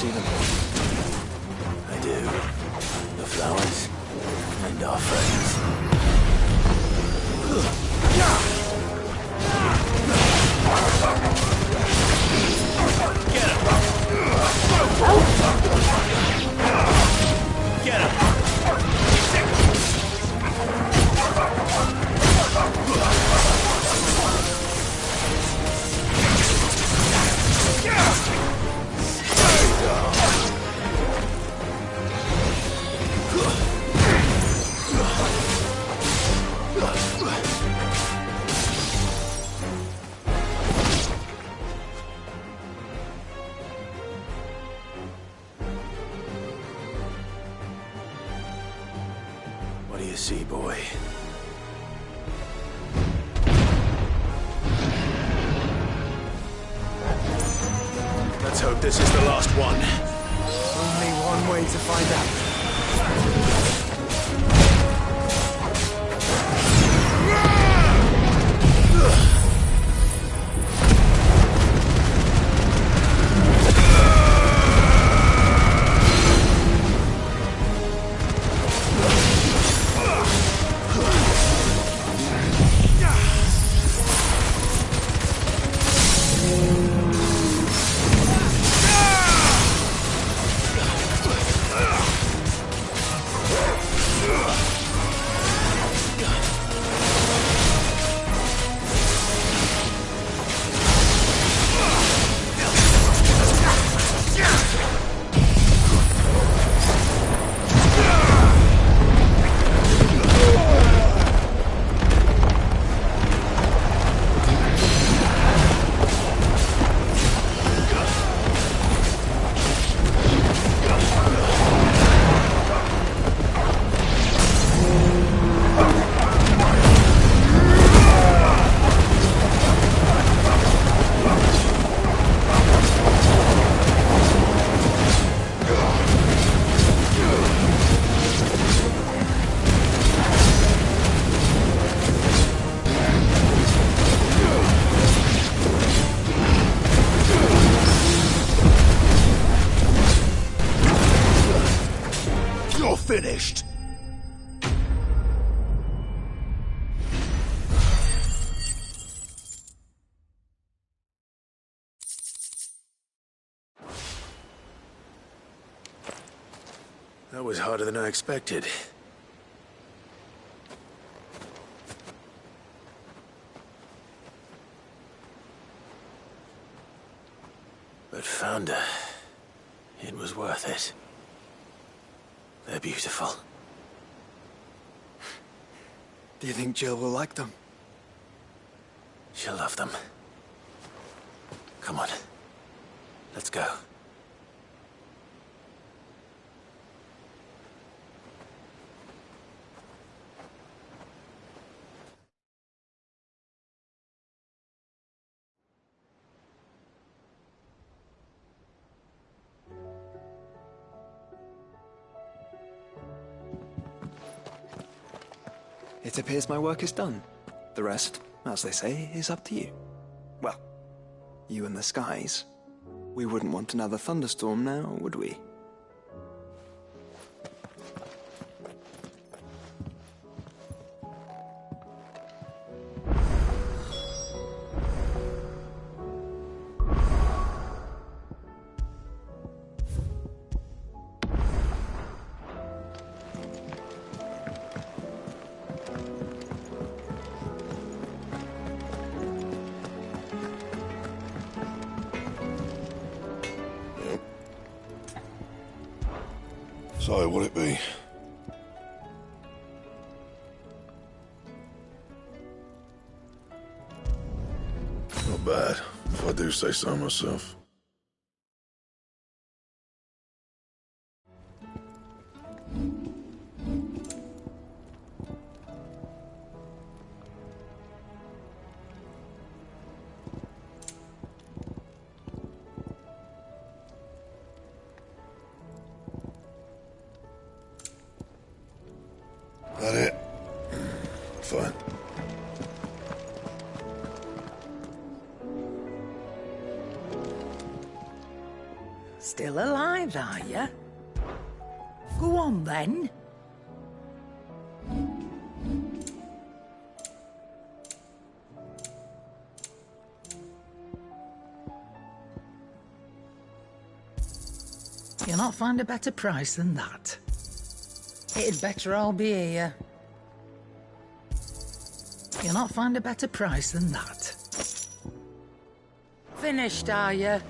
see them? I do. The flowers and our friends. Get him! Get him! What do you see, boy? Let's hope this is the last one. Only one way to find out. Finished. That was harder than I expected. But found her. It was worth it. They're beautiful. Do you think Jill will like them? She'll love them. Come on. Let's go. It appears my work is done. The rest, as they say, is up to you. Well, you and the skies. We wouldn't want another thunderstorm now, would we? So, what'll it be? Not bad, if I do say so myself. That it? Fine. Still alive, are you? Go on, then. You'll not find a better price than that. It'd better all be here. You'll not find a better price than that. Finished, are you?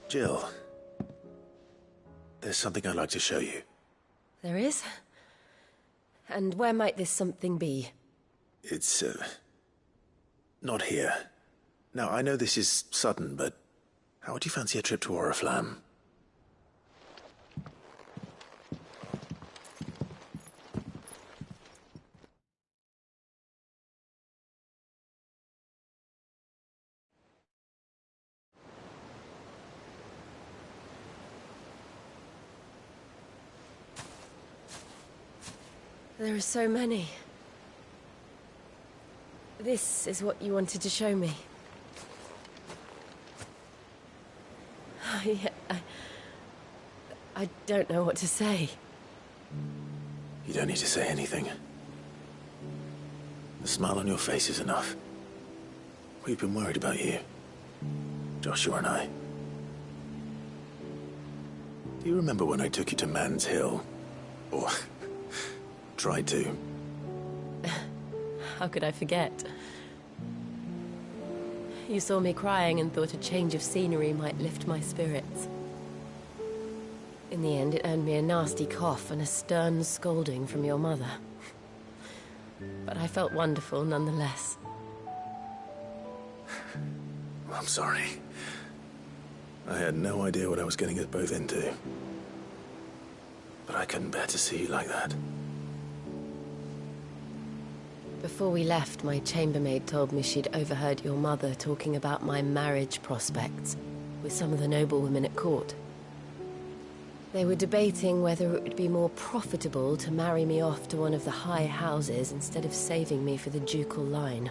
Jill, there's something I'd like to show you. There is? And where might this something be? It's, not here. Now, I know this is sudden, but how would you fancy a trip to Oriflamme? There are so many. This is what you wanted to show me. I don't know what to say. You don't need to say anything. The smile on your face is enough. We've been worried about you, Joshua and I. Do you remember when I took you to Man's Hill? Or tried to? How could I forget? You saw me crying and thought a change of scenery might lift my spirits. In the end, it earned me a nasty cough and a stern scolding from your mother. But I felt wonderful nonetheless. I'm sorry. I had no idea what I was getting us both into. But I couldn't bear to see you like that. Before we left, my chambermaid told me she'd overheard your mother talking about my marriage prospects with some of the noblewomen at court. They were debating whether it would be more profitable to marry me off to one of the high houses instead of saving me for the ducal line.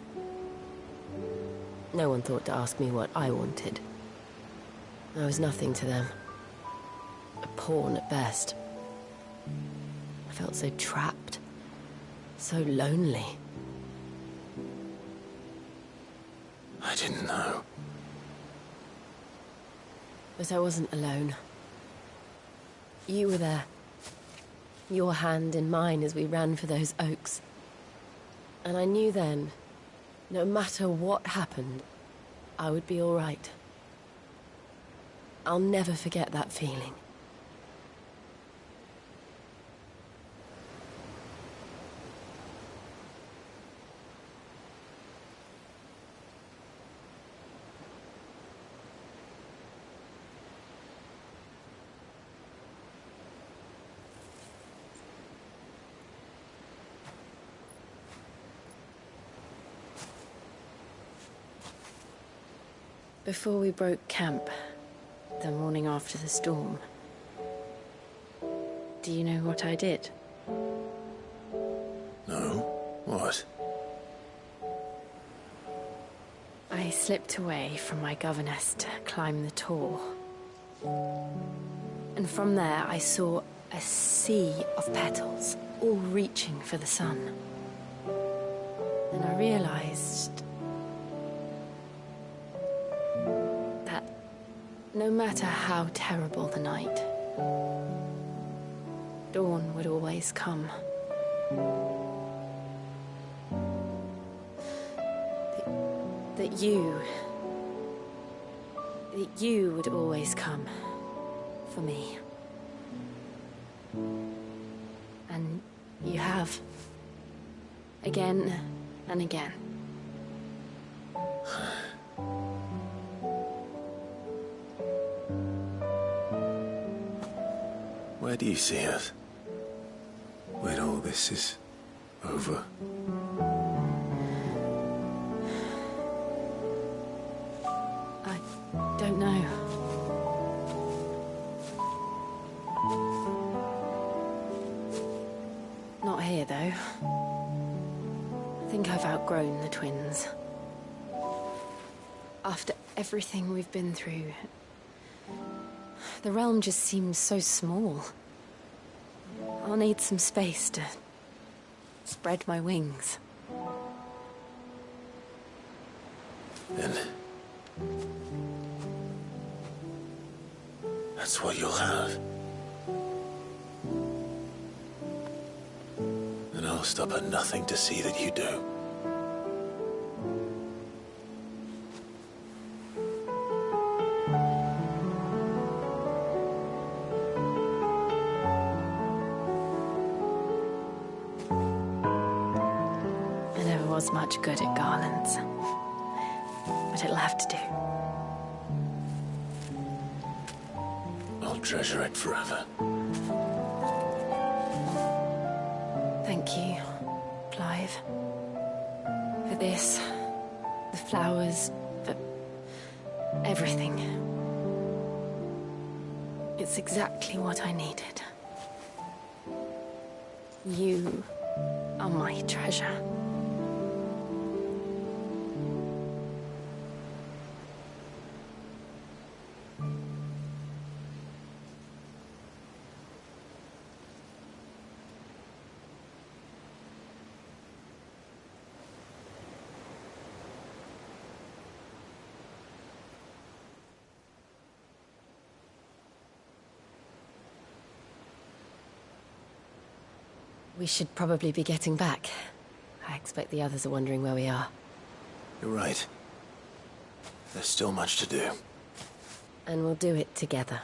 No one thought to ask me what I wanted. I was nothing to them. A pawn at best. I felt so trapped, so lonely. I didn't know. But I wasn't alone. You were there. Your hand in mine as we ran for those oaks. And I knew then, no matter what happened, I would be all right. I'll never forget that feeling. Before we broke camp, the morning after the storm, do you know what I did? No? What? I slipped away from my governess to climb the tor. And from there I saw a sea of petals, all reaching for the sun. And I realized no matter how terrible the night, dawn would always come. That you would always come for me. And you have. Again and again. Where do you see us? When all this is over? I don't know. Not here, though. I think I've outgrown the twins. After everything we've been through, the realm just seems so small. I'll need some space to spread my wings. And that's what you'll have. And I'll stop at nothing to see that you do. I never was much good at garlands, but it'll have to do. I'll treasure it forever. Thank you, Clive. For this, the flowers, for everything. It's exactly what I needed. You are my treasure. We should probably be getting back. I expect the others are wondering where we are. You're right. There's still much to do. And we'll do it together.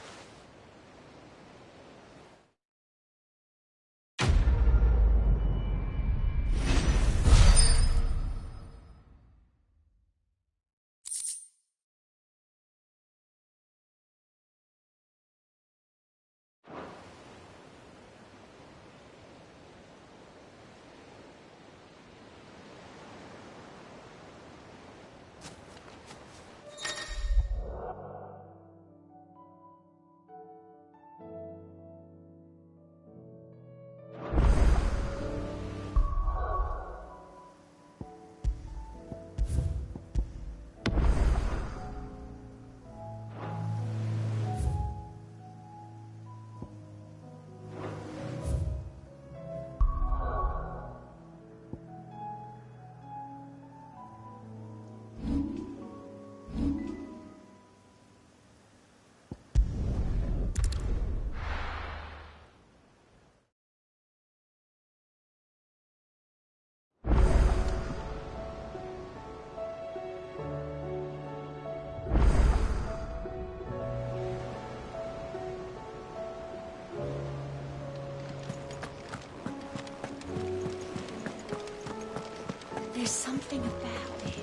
There's something about it.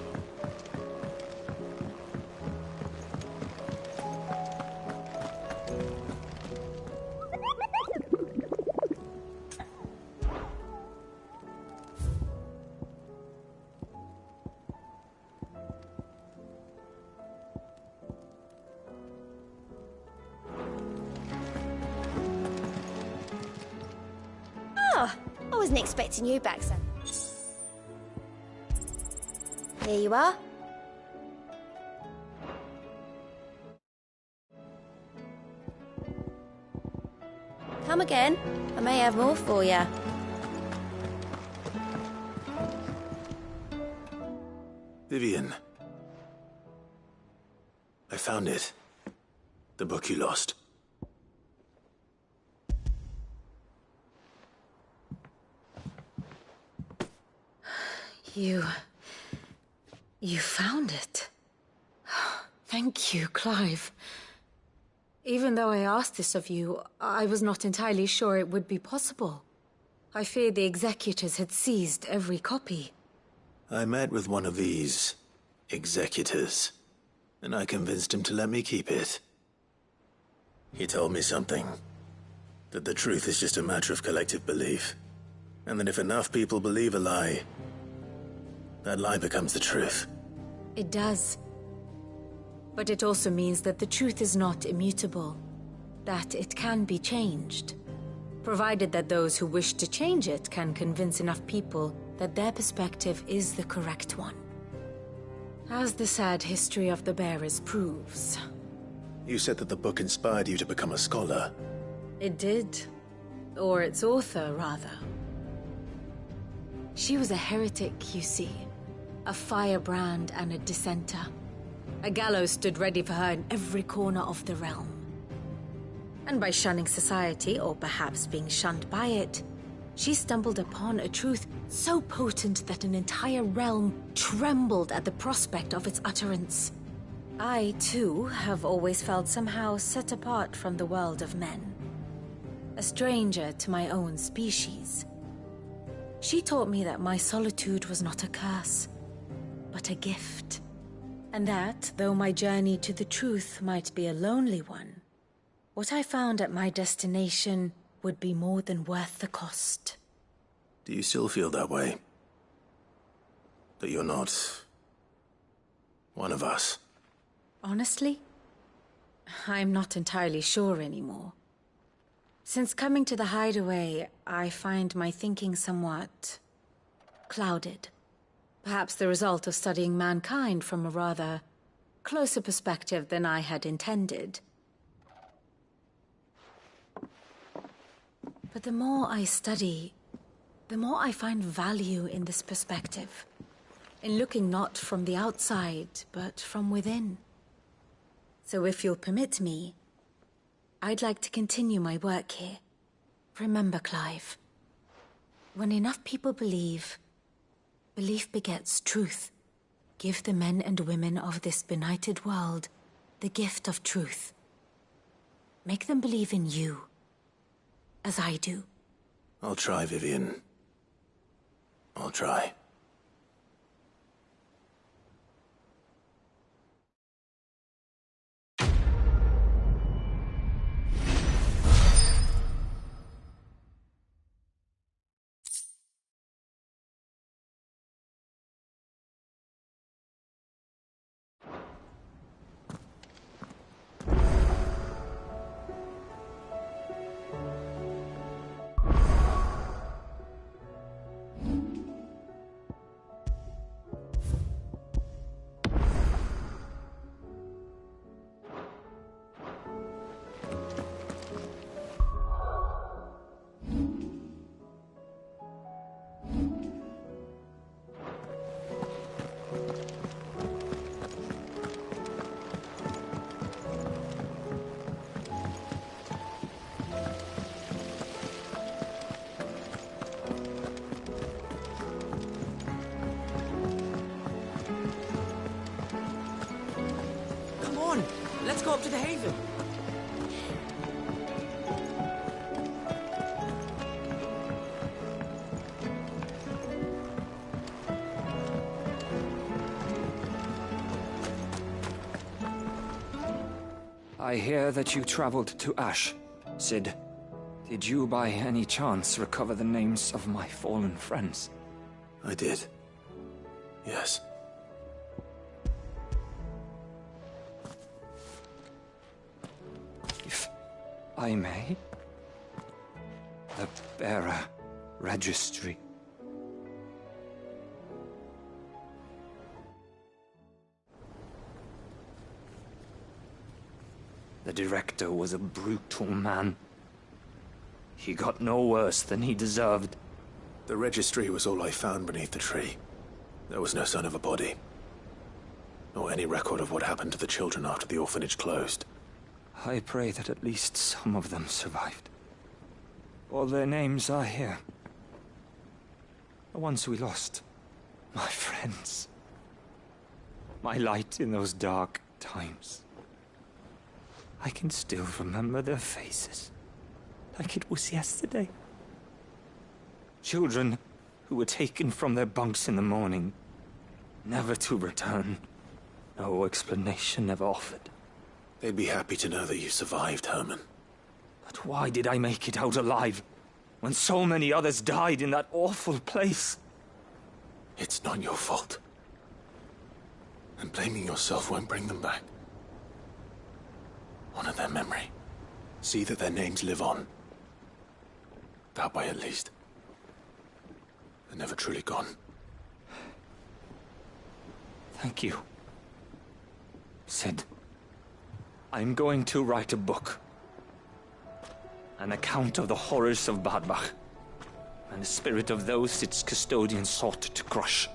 Oh, I wasn't expecting you back, son. Here you are. Come again. I may have more for you. Vivian. I found it. The book you lost. You found it. Thank you, Clive. Even though I asked this of you, I was not entirely sure it would be possible. I feared the executors had seized every copy. I met with one of these executors, and I convinced him to let me keep it. He told me something. That the truth is just a matter of collective belief. And then if enough people believe a lie, that lie becomes the truth. It does. But it also means that the truth is not immutable, that it can be changed, provided that those who wish to change it can convince enough people that their perspective is the correct one. As the sad history of the bearers proves. You said that the book inspired you to become a scholar. It did. Or its author, rather. She was a heretic, you see. A firebrand and a dissenter. A gallows stood ready for her in every corner of the realm. And by shunning society, or perhaps being shunned by it, she stumbled upon a truth so potent that an entire realm trembled at the prospect of its utterance. I, too, have always felt somehow set apart from the world of men. A stranger to my own species. She taught me that my solitude was not a curse, but a gift. And that, though my journey to the truth might be a lonely one, what I found at my destination would be more than worth the cost. Do you still feel that way? That you're not one of us? Honestly, I'm not entirely sure anymore. Since coming to the hideaway, I find my thinking somewhat clouded. Perhaps the result of studying mankind from a rather closer perspective than I had intended. But the more I study, the more I find value in this perspective. In looking not from the outside, but from within. So if you'll permit me, I'd like to continue my work here. Remember, Clive, when enough people believe, belief begets truth. Give the men and women of this benighted world the gift of truth. Make them believe in you, as I do. I'll try, Vivian. I'll try. Let's go up to the haven. I hear that you traveled to Ash, Sid. Did you by any chance recover the names of my fallen friends? I did. Yes. If I may. The bearer registry. The director was a brutal man. He got no worse than he deserved. The registry was all I found beneath the tree. There was no sign of a body. Nor any record of what happened to the children after the orphanage closed. I pray that at least some of them survived. All their names are here. The ones we lost. My friends. My light in those dark times. I can still remember their faces, like it was yesterday. Children who were taken from their bunks in the morning, never to return. No explanation ever offered. They'd be happy to know that you survived, Herman. But why did I make it out alive? when so many others died in that awful place. It's not your fault. And blaming yourself won't bring them back. Honor their memory. See that their names live on. That way, at least. They're never truly gone. Thank you. Sid, I'm going to write a book. An account of the horrors of Badbach, and the spirit of those its custodians sought to crush.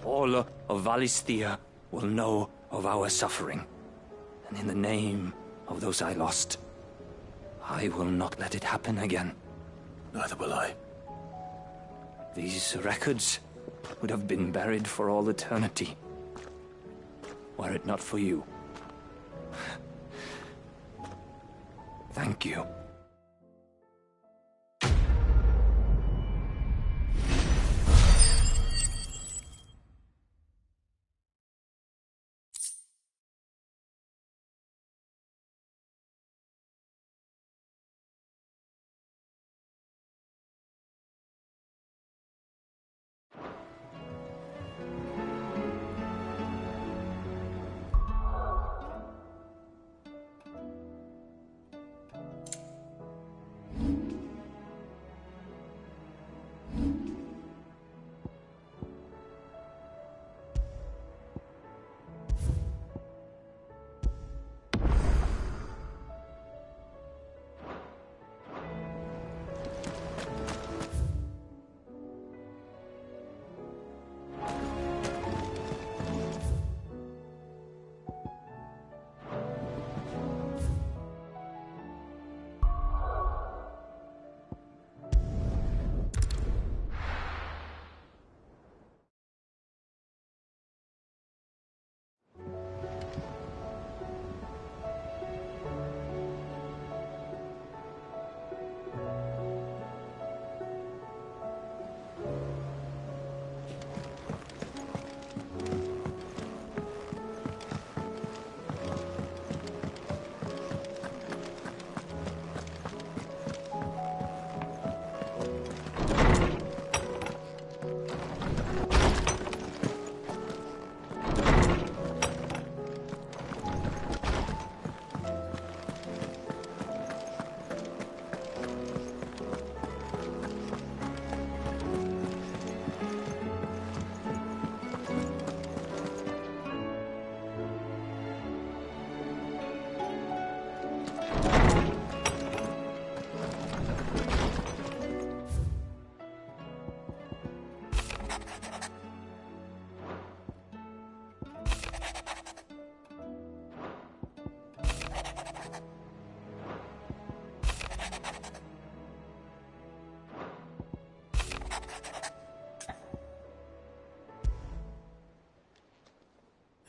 All of Valisthea will know of our suffering, and in the name of those I lost, I will not let it happen again. Neither will I. These records would have been buried for all eternity, were it not for you. Thank you.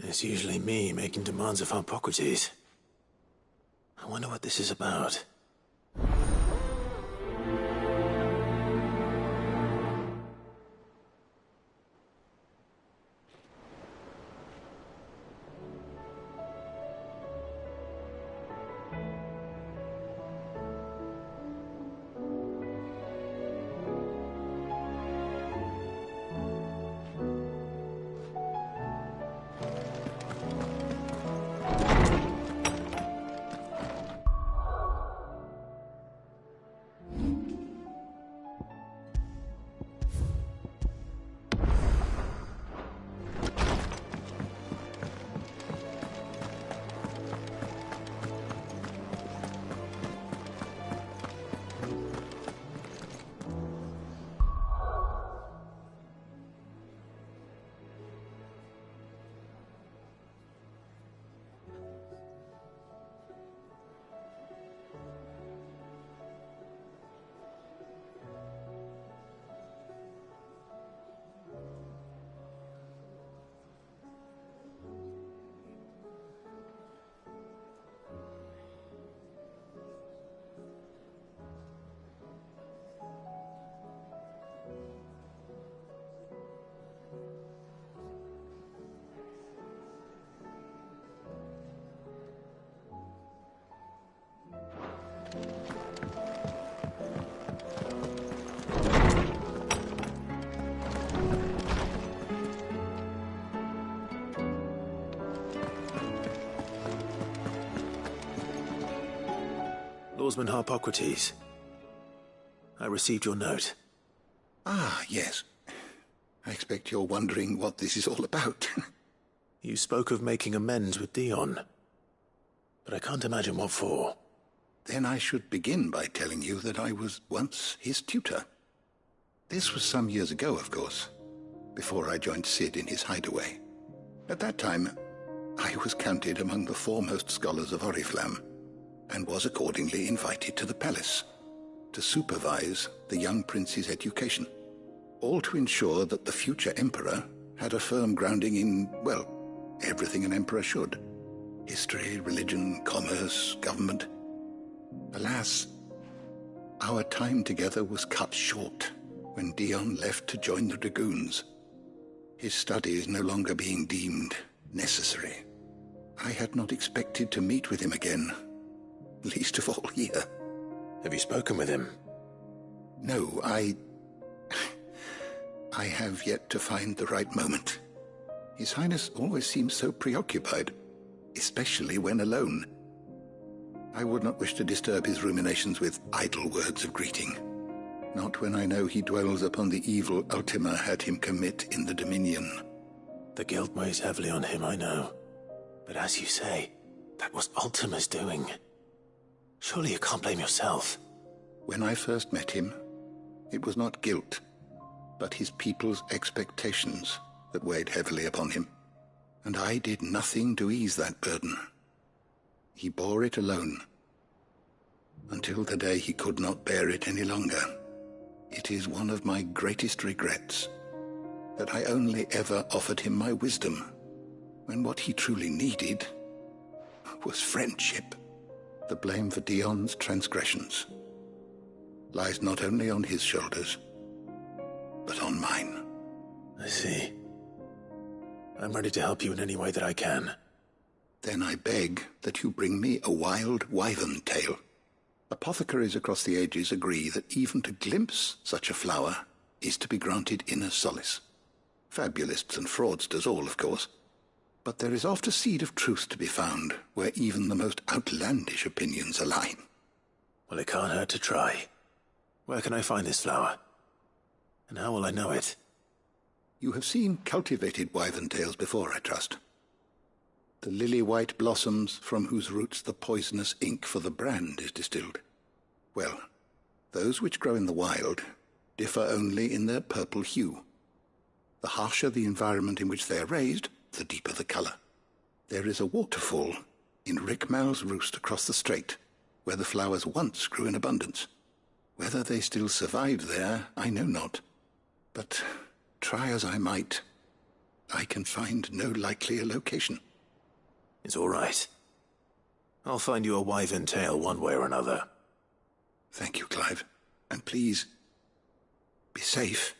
It's usually me making demands of Hippocrates. I wonder what this is about. swordsman Harpocrates. I received your note. Ah, yes. I expect you're wondering what this is all about. You spoke of making amends with Dion, but I can't imagine what for. Then I should begin by telling you that I was once his tutor. This was some years ago, of course, before I joined Cid in his hideaway. At that time, I was counted among the foremost scholars of Oriflamme, and was accordingly invited to the palace to supervise the young prince's education, all to ensure that the future emperor had a firm grounding in, well, everything an emperor should. History, religion, commerce, government. Alas, our time together was cut short when Dion left to join the dragoons, his studies no longer being deemed necessary. I had not expected to meet with him again, least of all here. Have you spoken with him? No, I have yet to find the right moment. His Highness always seems so preoccupied, especially when alone. I would not wish to disturb his ruminations with idle words of greeting, not when I know he dwells upon the evil Ultima had him commit in the Dominion. The guilt weighs heavily on him, I know. But as you say, that was Ultima's doing. Surely you can't blame yourself. When I first met him, it was not guilt, but his people's expectations that weighed heavily upon him, and I did nothing to ease that burden. He bore it alone, until the day he could not bear it any longer. It is one of my greatest regrets that I only ever offered him my wisdom, when what he truly needed was friendship. The blame for Dion's transgressions lies not only on his shoulders, but on mine. I see. I'm ready to help you in any way that I can. Then I beg that you bring me a wild wyvern tail. Apothecaries across the ages agree that even to glimpse such a flower is to be granted inner solace. Fabulists and fraudsters all, of course. But there is oft a seed of truth to be found where even the most outlandish opinions align. Well, it can't hurt to try. Where can I find this flower? And how will I know it? You have seen cultivated wyvern tails before, I trust. The lily-white blossoms from whose roots the poisonous ink for the brand is distilled. Well, those which grow in the wild differ only in their purple hue. The harsher the environment in which they are raised, the deeper the color. There is a waterfall in Rickmal's roost across the strait, where the flowers once grew in abundance. Whether they still survive there, I know not. But try as I might, I can find no likelier location. It's all right. I'll find you a wyvern tail one way or another. Thank you, Clive. And please, be safe.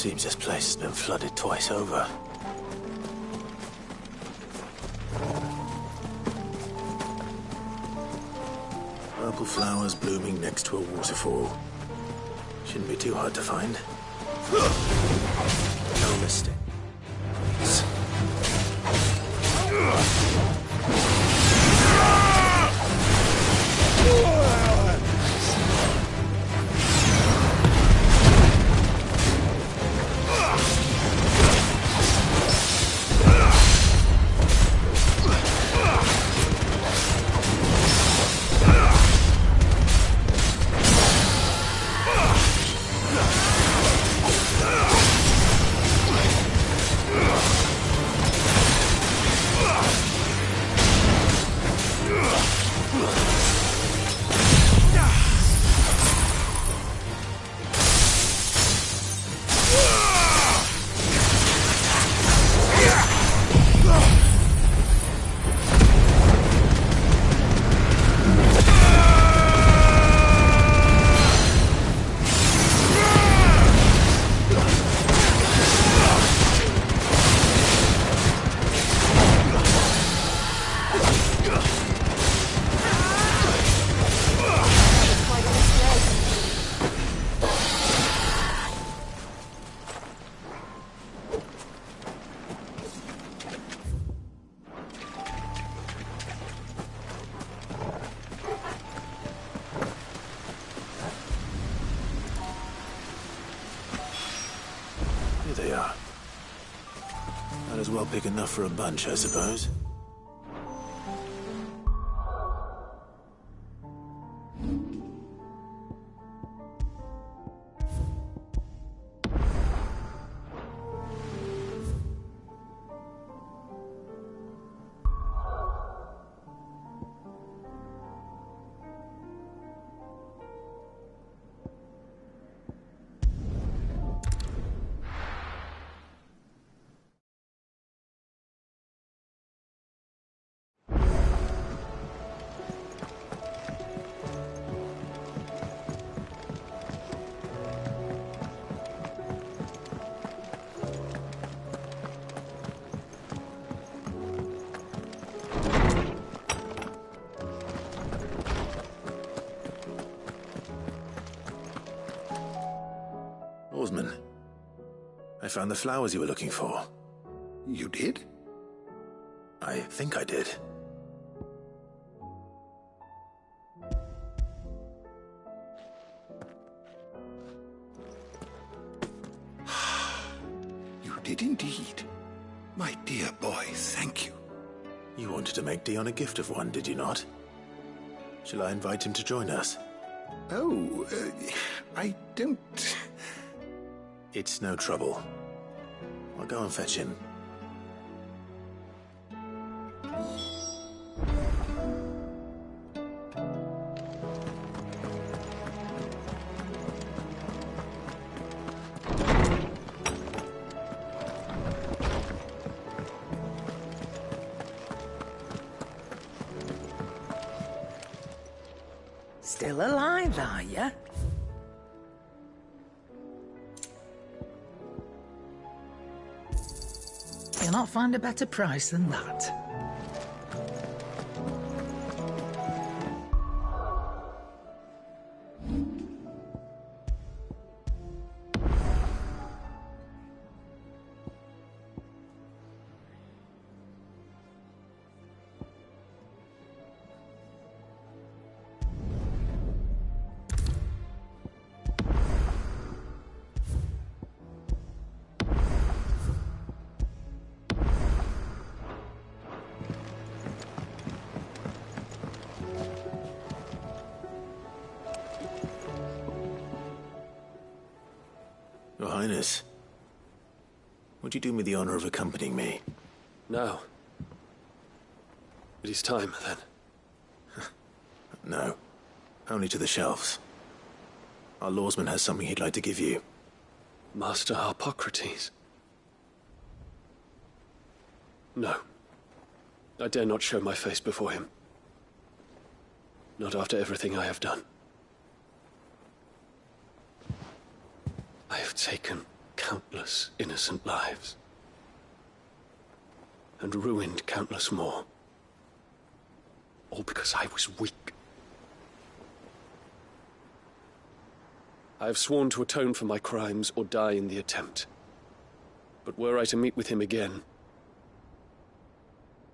Seems this place has been flooded twice over. Purple flowers blooming next to a waterfall. Shouldn't be too hard to find. No mistake. Here they are. Not as well big enough for a bunch, I suppose. Oarsman, I found the flowers you were looking for. You did? I think I did. You did indeed. My dear boy, thank you. You wanted to make Dion a gift of one, did you not? Shall I invite him to join us? Oh, I don't... It's no trouble. I'll go and fetch him. Still alive, are you? You'll not find a better price than that. Your Highness, would you do me the honor of accompanying me? No. It is time, then. No. Only to the shelves. Our lawsman has something he'd like to give you. Master Harpocrates. No. I dare not show my face before him. Not after everything I have done. I have taken countless innocent lives. And ruined countless more. All because I was weak. I have sworn to atone for my crimes or die in the attempt. But were I to meet with him again,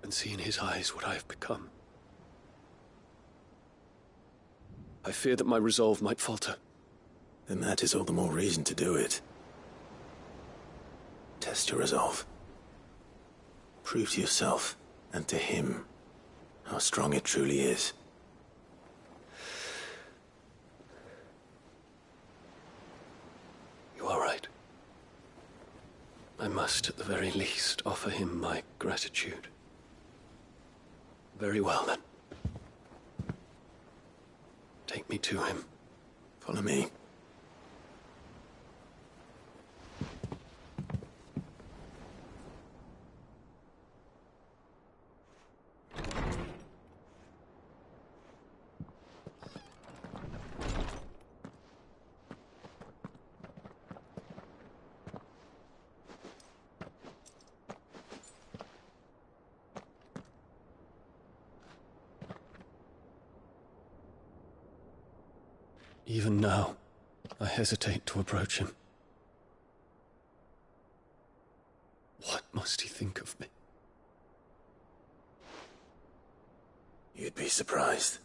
and see in his eyes what I have become, I fear that my resolve might falter. Then that is all the more reason to do it. Test your resolve. Prove to yourself, and to him, how strong it truly is. You are right. I must, at the very least, offer him my gratitude. Very well, then. Take me to him. Follow me. Even now, I hesitate to approach him. What must he think of me? You'd be surprised.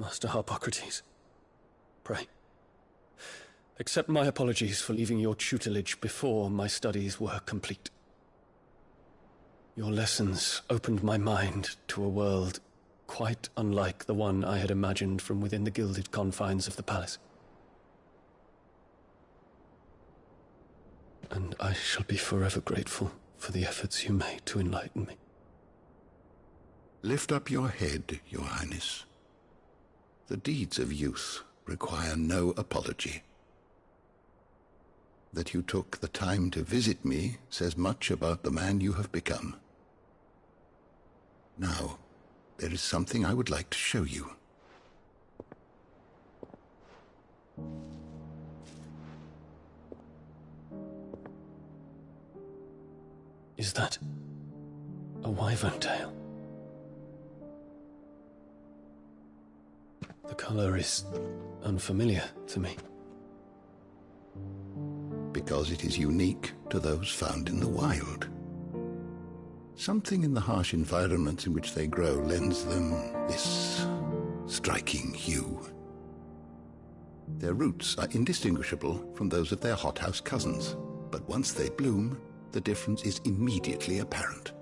Master Harpocrates, pray, accept my apologies for leaving your tutelage before my studies were complete. Your lessons opened my mind to a world quite unlike the one I had imagined from within the gilded confines of the palace. And I shall be forever grateful for the efforts you made to enlighten me. Lift up your head, Your Highness. The deeds of youth require no apology. That you took the time to visit me says much about the man you have become. Now, there is something I would like to show you. Is that a wyvern tail? The color is unfamiliar to me. Because it is unique to those found in the wild. Something in the harsh environments in which they grow lends them this striking hue. Their roots are indistinguishable from those of their hothouse cousins, but once they bloom, the difference is immediately apparent.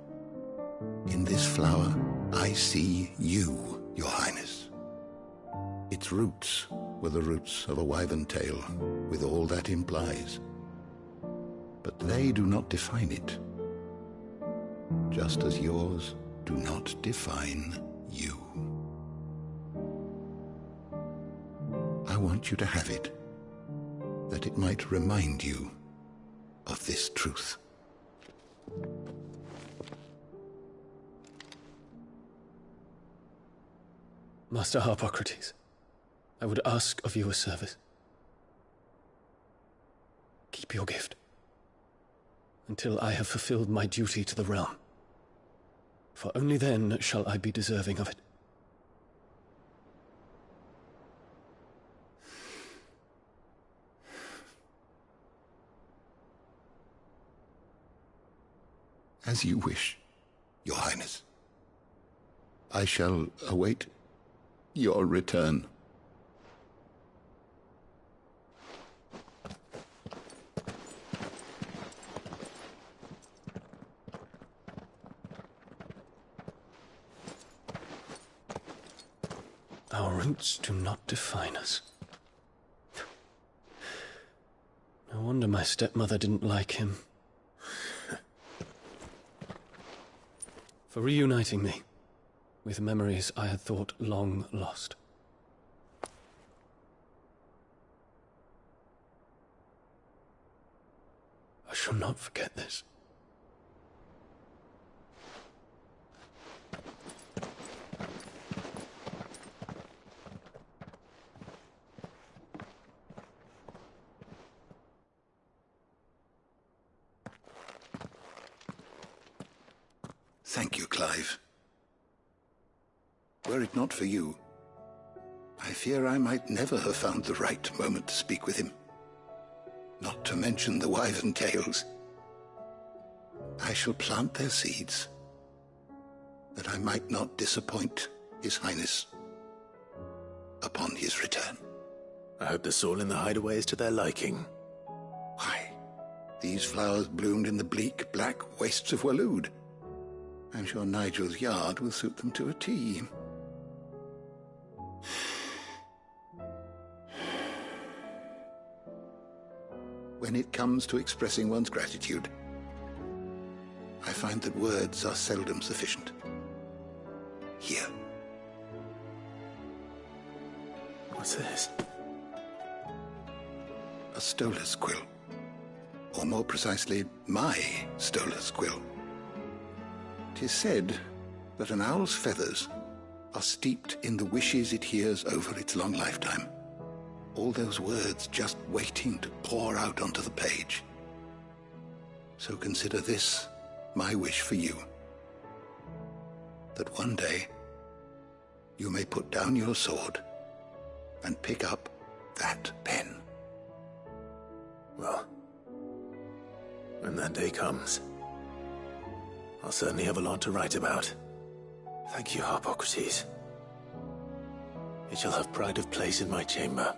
In this flower, I see you, Your Highness. Its roots were the roots of a wyvern tail, with all that implies. But they do not define it, just as yours do not define you. I want you to have it, that it might remind you of this truth. Master Harpocrates, I would ask of you a service. Keep your gift until I have fulfilled my duty to the realm, for only then shall I be deserving of it. As you wish, Your Highness. I shall await your return. Our roots do not define us. No wonder my stepmother didn't like him. For reuniting me with memories I had thought long lost. I shall not forget this. Thank you, Clive. Were it not for you, I fear I might never have found the right moment to speak with him. Not to mention the wyvern tales. I shall plant their seeds, that I might not disappoint His Highness upon his return. I hope the soil in the hideaway is to their liking. Why, these flowers bloomed in the bleak, black wastes of Waloed. I'm sure Nigel's yard will suit them to a T. When it comes to expressing one's gratitude, I find that words are seldom sufficient. Here. What's this? A stolas quill. Or more precisely, my stolas quill. 'Tis said that an owl's feathers are steeped in the wishes it hears over its long lifetime. All those words just waiting to pour out onto the page. So consider this my wish for you. That one day you may put down your sword and pick up that pen. Well, when that day comes, I'll certainly have a lot to write about. Thank you, Harpocrates. It shall have pride of place in my chamber.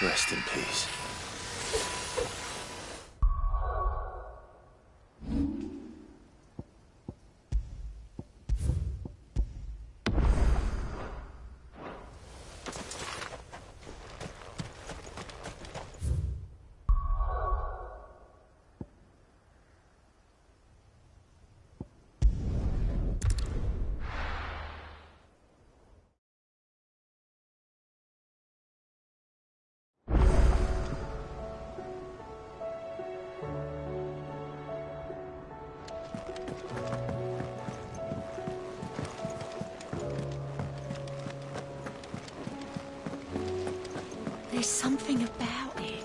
Rest in peace. There's something about it.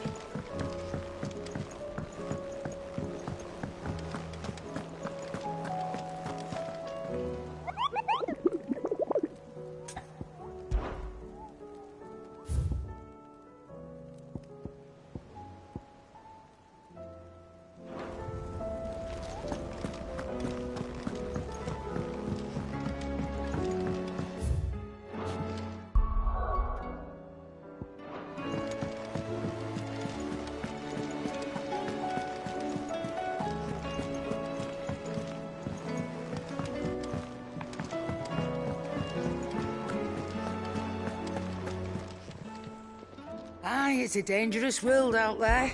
Aye, it's a dangerous world out there.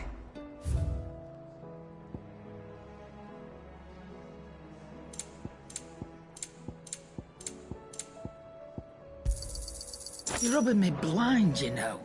You're rubbing me blind, you know.